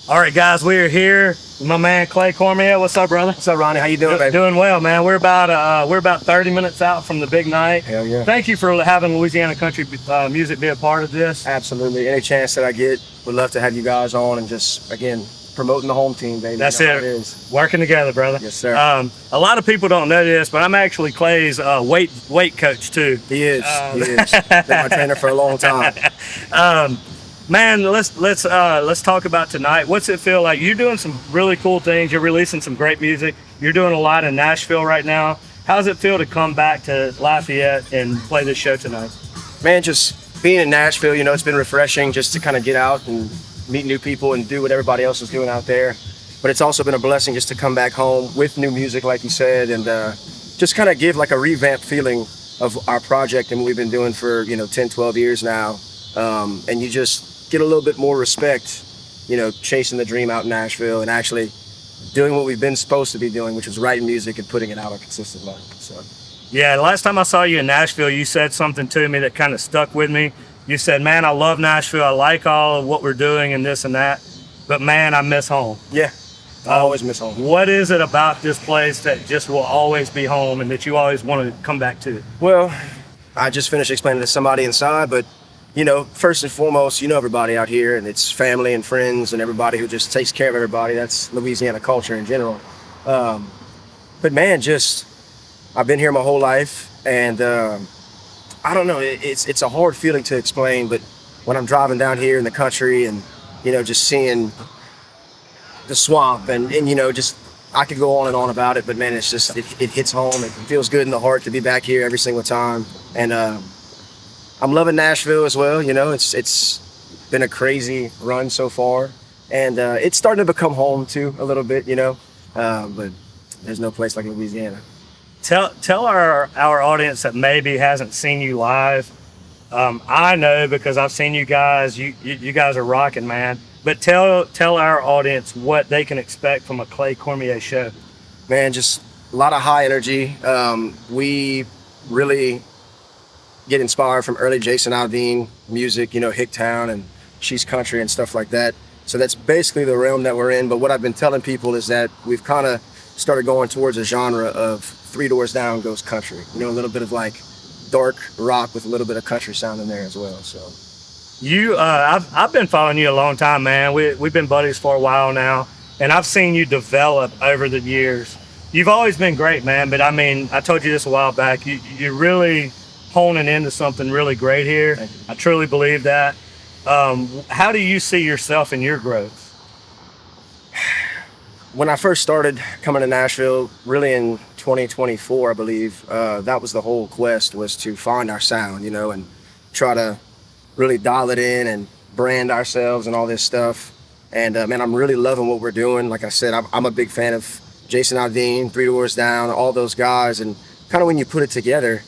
All right, guys, we are here with my man Clay Cormier. What's up, brother? What's up, Ronnie? How you doing, baby? Doing well, man. We're about 30 minutes out from the big night. Hell yeah. Thank you for having Louisiana Country Music be a part of this. Absolutely. Any chance that I get, would love to have you guys on and just, again, promoting the home team, baby. That's you know it. It is. Working together, brother. Yes, sir. A lot of people don't know this, but I'm actually Clay's weight coach too. He is. He is. Been my trainer for a long time. Man, let's talk about tonight. What's it feel like? You're doing some really cool things. You're releasing some great music. You're doing a lot in Nashville right now. How does it feel to come back to Lafayette and play this show tonight? Man, just being in Nashville, you know, it's been refreshing just to kind of get out and meet new people and do what everybody else is doing out there. But it's also been a blessing just to come back home with new music, like you said, and just kind of give like a revamped feeling of our project and what we've been doing for, 10, 12 years now. And you just get a little bit more respect, chasing the dream out in Nashville and actually doing what we've been supposed to be doing, which is writing music and putting it out on a consistent level. So, yeah, the last time I saw you in Nashville, you said something to me that kind of stuck with me. You said, man, I love Nashville. I like all of what we're doing and this and that, but man, I miss home. Yeah, I always miss home. What is it about this place that just will always be home and that you always want to come back to? Well, I just finished explaining to somebody inside, but first and foremost, everybody out here, and it's family and friends and everybody who just takes care of everybody. That's Louisiana culture in general. But man, I've been here my whole life, and I don't know, it's a hard feeling to explain, but when I'm driving down here in the country and, just seeing the swamp and just, I could go on and on about it, but man, it's just, it hits home. It feels good in the heart to be back here every single time. And, I'm loving Nashville as well. It's been a crazy run so far, and it's starting to become home too a little bit. But there's no place like Louisiana. Tell our audience that maybe hasn't seen you live. I know because I've seen you guys. You guys are rocking, man. But tell our audience what they can expect from a Clay Cormier show. Man, just a lot of high energy. We really get inspired from early Jason Aldean music, Hicktown and She's Country and stuff like that. So that's basically the realm that we're in. But what I've been telling people is that we've kind of started going towards a genre of Three Doors Down goes country. A little bit of like dark rock with a little bit of country sound in there as well. So I've been following you a long time, man. We've been buddies for a while now, and I've seen you develop over the years. You've always been great, man. But I mean, I told you this a while back. You're really honing into something really great here. I truly believe that. How do you see yourself in your growth? When I first started coming to Nashville, really in 2024, I believe, that was the whole quest, was to find our sound, and try to really dial it in and brand ourselves and all this stuff. And man, I'm really loving what we're doing. Like I said, I'm a big fan of Jason Aldean, Three Doors Down, all those guys. And kind of when you put it together,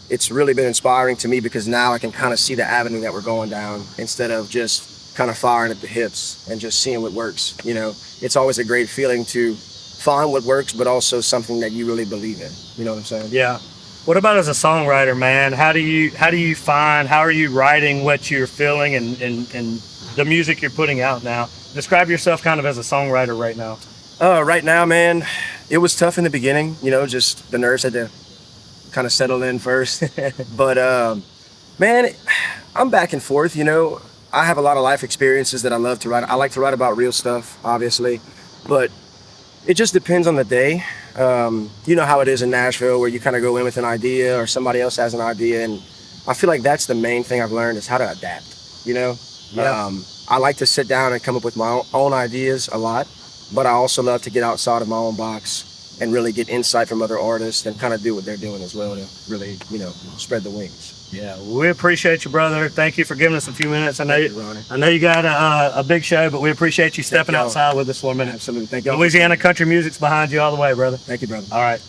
it's really been inspiring to me because now I can kind of see the avenue that we're going down instead of just kind of firing at the hips and just seeing what works. It's always a great feeling to find what works, but also something that you really believe in. You know what I'm saying? Yeah. What about as a songwriter, man? How are you writing what you're feeling and the music you're putting out now? Describe yourself kind of as a songwriter right now. Right now, man, it was tough in the beginning. Just the nerves had to kind of settle in first. But man, I'm back and forth. I have a lot of life experiences that I love to write. I like to write about real stuff, obviously, but it just depends on the day. You know how it is in Nashville, where you kind of go in with an idea or somebody else has an idea, and I feel like that's the main thing I've learned is how to adapt. Yeah. I like to sit down and come up with my own ideas a lot, but I also love to get outside of my own box and really get insight from other artists and kind of do what they're doing as well to really, spread the wings. Yeah, we appreciate you, brother. Thank you for giving us a few minutes. I know you got a big show, but we appreciate you stepping outside with us for a minute. Absolutely. Thank you. Louisiana Country Music's behind you all the way, brother. Thank you, brother. All right.